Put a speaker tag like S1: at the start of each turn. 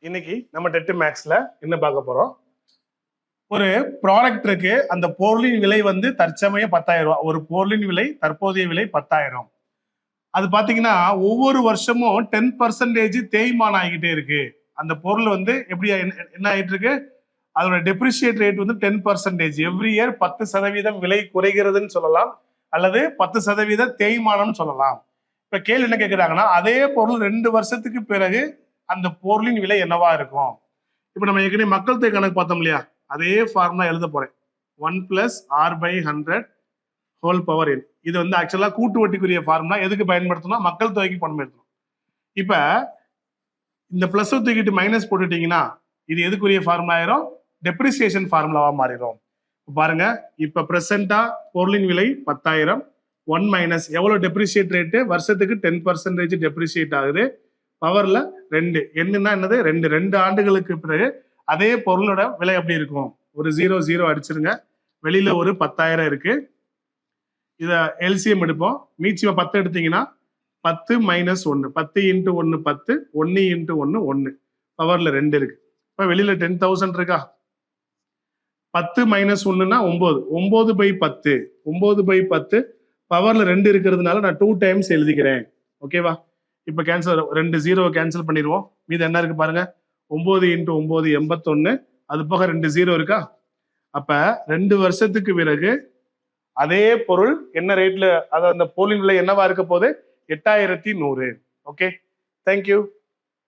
S1: இன்னைக்கு நம்ம டெட் மேக்ஸ்ல என்ன பார்க்க போறோம்? ஒரு ப்ராடக்ட் இருக்கு, அந்த பொருளின் விலை வந்து தற்சமயம் 10,000 ரூபாய். ஒரு பொருளின் விலை தற்போதைய விலை 10,000. அது பாத்தீங்கன்னா ஒவ்வொரு வருஷமும் 10% தேய்மானம் ஆகிட்டே இருக்கு. அந்த பொருள் வந்து எப்படி என்ன ஆயிட்டு இருக்கு? அதோட டெப்ரிசியேட் ரேட் வந்து 10%. எவ்ரி இயர் 10% விலை குறைகிறதுன்னு சொல்லலாம், அல்லது 10% தேய்மானம் சொல்லலாம். இப்ப கேள்வி என்ன கேட்கிறாங்கன்னா, அதே பொருள் 2 வருஷத்துக்கு பிறகு அந்த பொருளின் விலை என்னவா இருக்கும்? இப்ப நம்ம ஏற்கனவே மக்கள் தொகை கணக்கு பார்த்தோம் இல்லையா, அதே ஃபார்முலா எழுத போறேன். 1 + r/100 ஹோல் பவர் n. இது வந்து ஆக்சுவலா கூட்டு வட்டிக்குரிய ஃபார்முலா. எதுக்கு பயன்படுத்தணும்? மக்கள் தொகைக்கு பயன்படுத்தணும். இப்ப இந்த பிளஸ் தூக்கிட்டு மைனஸ் போட்டுட்டீங்கன்னா இது எதுக்குரிய ஃபார்முலா ஆயிரும்? டெப்ரிசியேஷன் ஃபார்முலாவா மாறிடும். பாருங்க, இப்ப பிரசன்டா பொருளின் விலை 10,000, 1 மைனஸ் எவ்வளவு டெப்ரிசியேட் ரேட்டு? வருஷத்துக்கு 10% டெப்ரிசியேட் ஆகுது. பவர்ல 2, என்னன்னா என்னது? 2 ஆண்டுகளுக்கு பிறகு அதே பொருளோட விலை எப்படி இருக்கும்? ஒரு 0 அடிச்சிருங்க. வெளியில ஒரு 10,000 இருக்கு. இத எல்சிஎம் எடுப்போம். மீச்சியம் 10 எடுத்தீங்கன்னா 10 - 1, 10 × 1 10, 1 × 1 1. பவர்ல 2 இருக்கு. இப்ப வெளியில 10,000 இருக்கா? 10 - 1ன்னா 9. 9/10, 9/10 பவர்ல 2 இருக்கிறதுனால நான் 2 டைம்ஸ் எழுதிக்கிறேன். ஓகேவா? இப்ப கேன்சல், 2 0 கேன்சல் பண்ணிடுவோம். மீது என்ன இருக்கு பாருங்க, 9 × 9 81. அது போக 2 0 இருக்கா? அப்ப 2 வருஷத்துக்கு பிறகு அதே பொருள் என்ன ரேட்ல, அந்த பொருளின் விலை என்னவா இருக்க போகுது? 8,100. Okay, thank you.